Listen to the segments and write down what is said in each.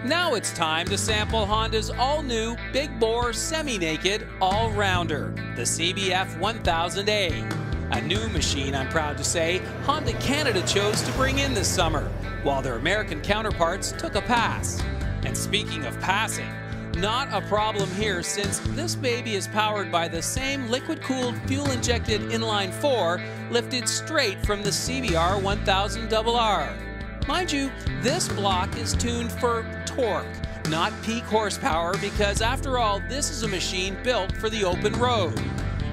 Now it's time to sample Honda's all-new big bore semi-naked all-rounder, the CBF1000A. A new machine, I'm proud to say, Honda Canada chose to bring in this summer, while their American counterparts took a pass. And speaking of passing, not a problem here since this baby is powered by the same liquid-cooled, fuel-injected inline-4 lifted straight from the CBR1000RR. Mind you, this block is tuned for torque, not peak horsepower, because after all, this is a machine built for the open road.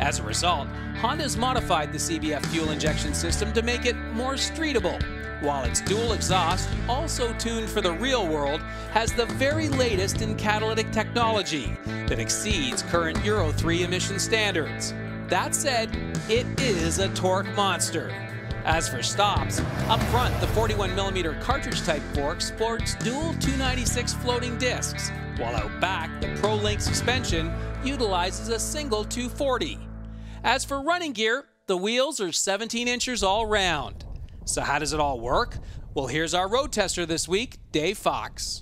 As a result, Honda's modified the CBF fuel injection system to make it more streetable, while its dual exhaust, also tuned for the real world, has the very latest in catalytic technology that exceeds current Euro 3 emission standards. That said, it is a torque monster. As for stops, up front, the 41mm cartridge-type fork sports dual 296 floating discs, while out back, the Pro-Link suspension utilizes a single 240. As for running gear, the wheels are 17 inches all round. So how does it all work? Well, here's our road tester this week, Dave Fox.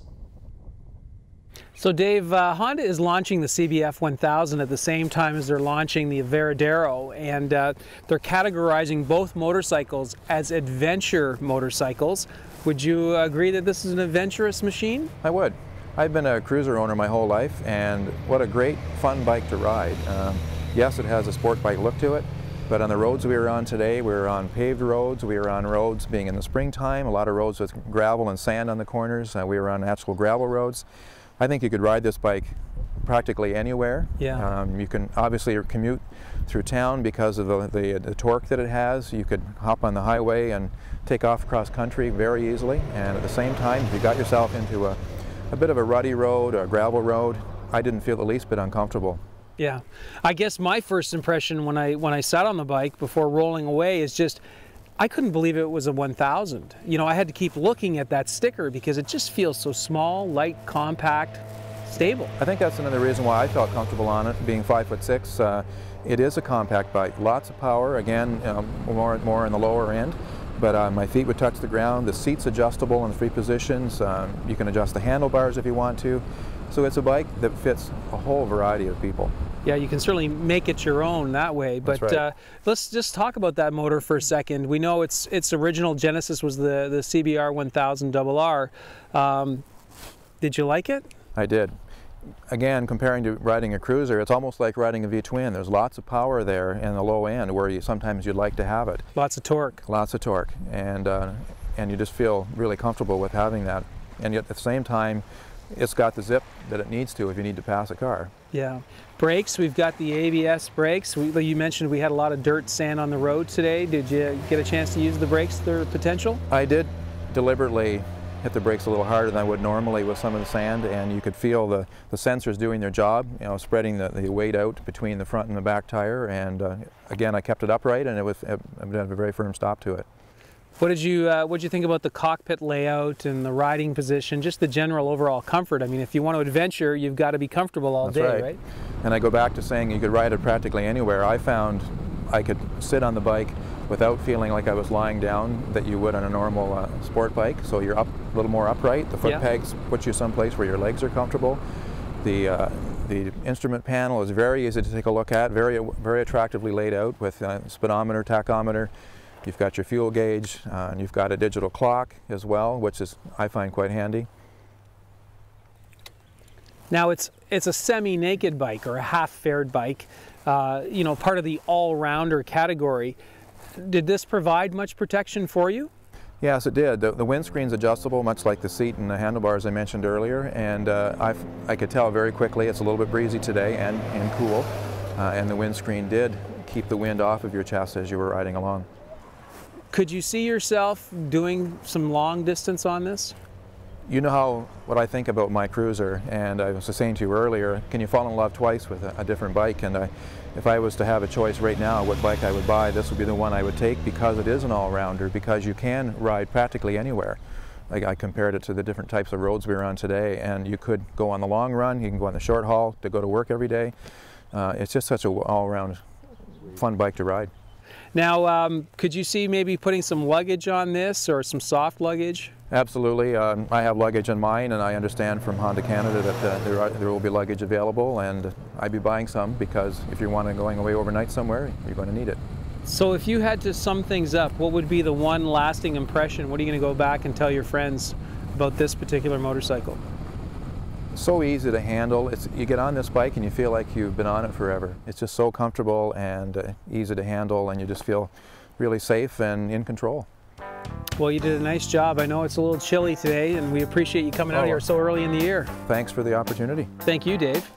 So Dave, Honda is launching the CBF1000 at the same time as they're launching the Veradero, and they're categorizing both motorcycles as adventure motorcycles. Would you agree that this is an adventurous machine? I would. I've been a cruiser owner my whole life, and what a great fun bike to ride. Yes, it has a sport bike look to it, but on the roads we were on today, we were on paved roads, we were on roads being in the springtime, a lot of roads with gravel and sand on the corners. We were on actual gravel roads. I think you could ride this bike practically anywhere. Yeah. You can obviously commute through town because of the torque that it has. You could hop on the highway and take off across country very easily, and at the same time, if you got yourself into a bit of a rutty road or a gravel road, I didn't feel the least bit uncomfortable. Yeah. I guess my first impression when I sat on the bike before rolling away is just, I couldn't believe it was a 1000. You know, I had to keep looking at that sticker because it just feels so small, light, compact, stable. I think that's another reason why I felt comfortable on it, being 5'6". It is a compact bike, lots of power, again, more in the lower end, but my feet would touch the ground. The seat's adjustable in 3 positions. You can adjust the handlebars if you want to. So it's a bike that fits a whole variety of people. Yeah, you can certainly make it your own that way, but right. Let's just talk about that motor for a second. We know its original genesis was the CBR1000RR. Did you like it? I did. Again, comparing to riding a cruiser, it's almost like riding a V-twin. There's lots of power there in the low end where sometimes you'd like to have it. Lots of torque. Lots of torque, and you just feel really comfortable with having that. And yet at the same time, it's got the zip that it needs to if you need to pass a car. Yeah. Brakes, we've got the ABS brakes. You mentioned we had a lot of dirt, sand on the road today. Did you get a chance to use the brakes, their potential? I did deliberately hit the brakes a little harder than I would normally with some of the sand, and you could feel the sensors doing their job, you know, spreading the weight out between the front and the back tire, and again, I kept it upright, and it had a very firm stop to it. What did you think about the cockpit layout and the riding position, just the general overall comfort? I mean, if you want to adventure, you've got to be comfortable all day, right? And I go back to saying you could ride it practically anywhere. I found I could sit on the bike without feeling like I was lying down that you would on a normal sport bike. So you're up a little more upright. The foot pegs put you someplace where your legs are comfortable. The instrument panel is very easy to take a look at, very attractively laid out with speedometer, tachometer. You've got your fuel gauge, and you've got a digital clock as well, which is, I find, quite handy. Now it's a semi-naked bike or a half-faired bike, you know, part of the all-rounder category. Did this provide much protection for you? Yes, it did. The windscreen's adjustable, much like the seat and the handlebars I mentioned earlier, and I could tell very quickly it's a little bit breezy today and cool, and the windscreen did keep the wind off of your chest as you were riding along. Could you see yourself doing some long distance on this? You know what I think about my cruiser, and I was saying to you earlier, can you fall in love twice with a different bike? And if I was to have a choice right now what bike I would buy, this would be the one I would take because it is an all-rounder, because you can ride practically anywhere. Like I compared it to the different types of roads we were on today, and you could go on the long run, you can go on the short haul to go to work every day. It's just such an all-around fun bike to ride. Now, could you see maybe putting some luggage on this or some soft luggage? Absolutely. I have luggage in mine, and I understand from Honda Canada that there will be luggage available, and I'd be buying some because if you want to going away overnight somewhere, you're going to need it. So if you had to sum things up, what would be the one lasting impression? What are you going to go back and tell your friends about this particular motorcycle? So easy to handle. You get on this bike and you feel like you've been on it forever. It's just so comfortable and easy to handle, and you just feel really safe and in control. Well, you did a nice job. I know it's a little chilly today, and we appreciate you coming out here so early in the year. Thanks for the opportunity. Thank you, Dave.